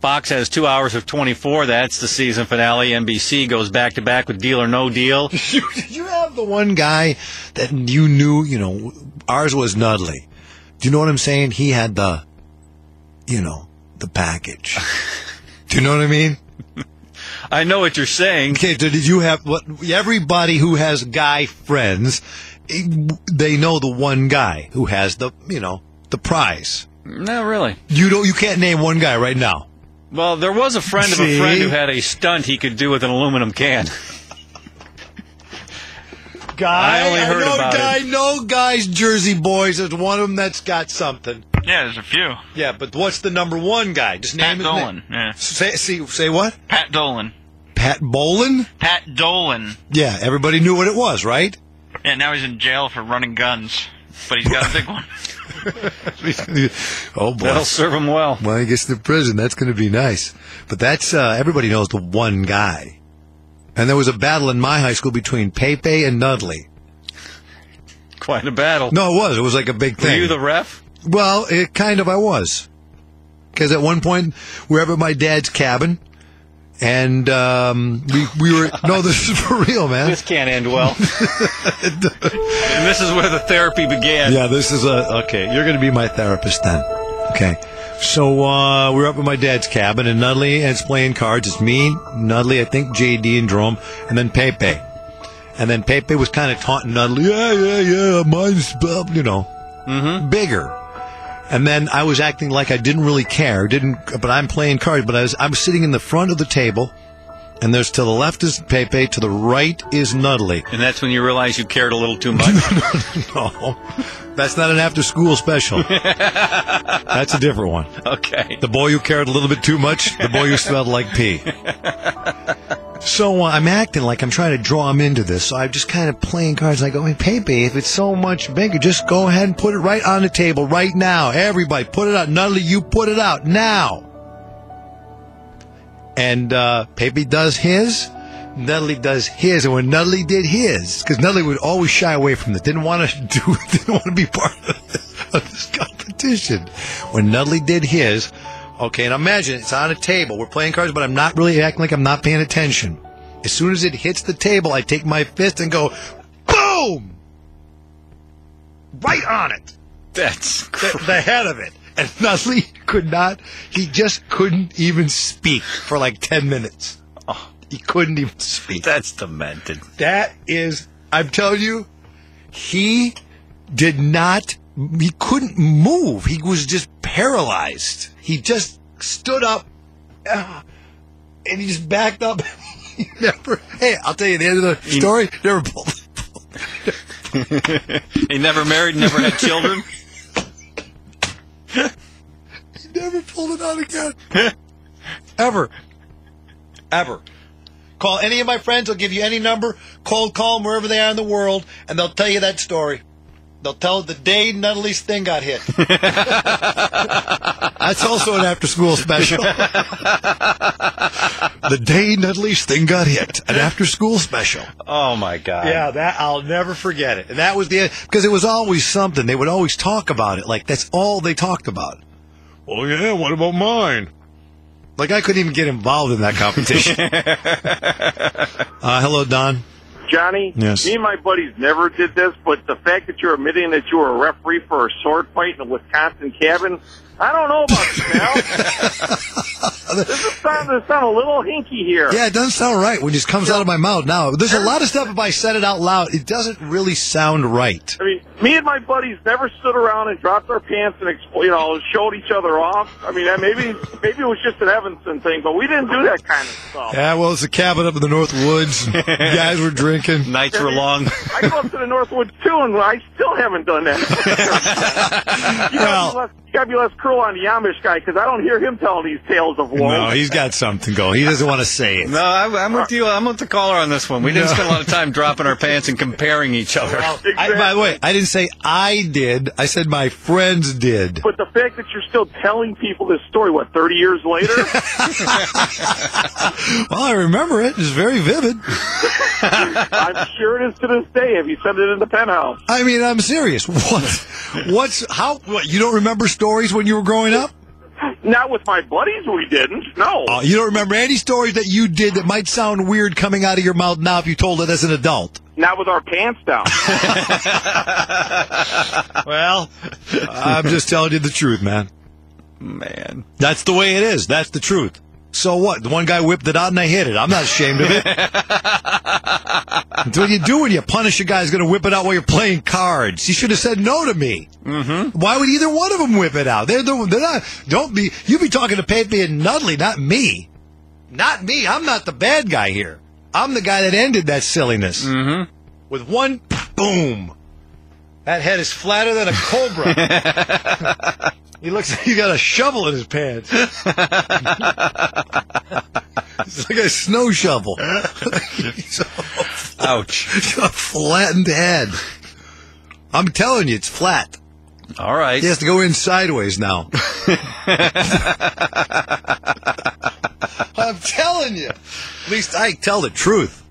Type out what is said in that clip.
Fox has 2 hours of 24. That's the season finale. NBC goes back-to-back with Deal or No Deal. Did you have the one guy that you knew, ours was Nudly. Do you know what I'm saying? He had the package. Do you know what I mean? I know what you're saying. Okay, so did you have everybody who has guy friends, they know the one guy who has the prize. Not really. You can't name one guy right now. Well, there was a friend of a friend who had a stunt he could do with an aluminum can. I know guys, Jersey boys. There's one of them that's got something. Yeah, there's a few. Yeah, but what's the number one guy? Just name his Dolan. name. Yeah. Say what? Pat Dolan. Pat Bolin? Pat Dolan. Yeah, everybody knew what it was, right? Yeah, now he's in jail for running guns, but he's got a big one. Oh boy, that'll serve him well. Well, he gets to prison. That's going to be nice. But that's everybody knows the one guy. And there was a battle in my high school between Pepe and Nudly. Quite a battle. No, it was. It was like a big thing. Were you the ref? Well, I was. Because at one point, we were up at my dad's cabin, and we were... No, this is for real, man. This can't end well. And this is where the therapy began. Yeah, this is okay, you're going to be my therapist then. Okay. So we were up at my dad's cabin, and Nudly is playing cards. It's me, Nudly, I think JD and Jerome, and then Pepe. And then Pepe was kind of taunting Nudly, yeah, mine's, bigger. And then I was acting like I didn't really care, but I'm playing cards. But I was sitting in the front of the table, and there's to the left is Pepe, to the right is Nudly. And that's when you realize you cared a little too much? No, that's not an after-school special. That's a different one. Okay. The boy who cared a little bit too much, the boy who smelled like pee. So I'm acting like I'm trying to draw him into this. So I'm just kind of playing cards. And I go, hey, Pepe, if it's so much bigger, just go ahead and put it right on the table right now. Everybody, put it out. Nudly, you put it out now. And Pepe does his. Nudly does his. And when Nudly did his, because Nudly would always shy away from this, didn't want to be part of this competition. When Nudly did his, okay, and imagine it's on a table. We're playing cards, but I'm not really acting like I'm not paying attention. As soon as it hits the table, I take my fist and go, boom! Right on it. That's the head of it. And Nudly he just couldn't even speak for like 10 minutes. Oh, he couldn't even speak. That's demented. I'm telling you, he couldn't move. He was just paralyzed. He just stood up, and he just backed up. Hey, I'll tell you the end of the story. Never pulled. He never married, never had children. He never pulled it out again. Ever. Call any of my friends. I'll give you any number. Call them wherever they are in the world, and they'll tell you that story. They'll tell the day Nudly's thing got hit. That's also an after-school special. The day Nudly's thing got hit. An after-school special. Oh, my God. Yeah, I'll never forget it. And that was because it was always something. They would always talk about it. Like, that's all they talked about. Oh, yeah, what about mine? Like, I couldn't even get involved in that competition. Hello, Don. Johnny, yes. Me and my buddies never did this, but the fact that you're admitting that you were a referee for a sword fight in a Wisconsin cabin, I don't know about this now. This sounds a little hinky here. Yeah, it doesn't sound right when it just comes out of my mouth now. There's a lot of stuff, if I said it out loud, it doesn't really sound right. I mean, me and my buddies never stood around and dropped our pants and showed each other off. I mean, maybe it was just an Evanston thing, but we didn't do that kind of stuff. Yeah, well, it's a cabin up in the North Woods. Guys were drinking. Nights were long. I go up to the North Woods, too, and I still haven't done that. You gotta be less cruel on the Amish guy, because I don't hear him telling these tales of woe. No, he's got something going. He doesn't want to say it. No, I'm with you. I'm with the caller on this one. We didn't spend a lot of time dropping our pants and comparing each other. Well, exactly. By the way, I didn't say I did. I said my friends did. But the fact that you're still telling people this story, 30 years later? Well, I remember it. It's very vivid. I'm sure it is to this day. Have you said it in the penthouse? I mean, I'm serious. What? You don't remember stories when you were growing up? Not with my buddies, we didn't. No. You don't remember any stories that you did that might sound weird coming out of your mouth now if you told it as an adult? Not with our pants down. Well, I'm just telling you the truth, man. Man. That's the way it is. That's the truth. So what? The one guy whipped it out and I hit it. I'm not ashamed of it. That's what you do when you punish a guy who's going to whip it out while you're playing cards. He should have said no to me. Mm-hmm. Why would either one of them whip it out? They're not. Don't be. You be talking to Pepe and Nudly, not me. Not me. I'm not the bad guy here. I'm the guy that ended that silliness. Mm-hmm. With one boom. That head is flatter than a cobra. He looks like he got a shovel in his pants. It's like a snow shovel. Ouch. A flattened head. I'm telling you, it's flat. All right. He has to go in sideways now. I'm telling you. At least I tell the truth.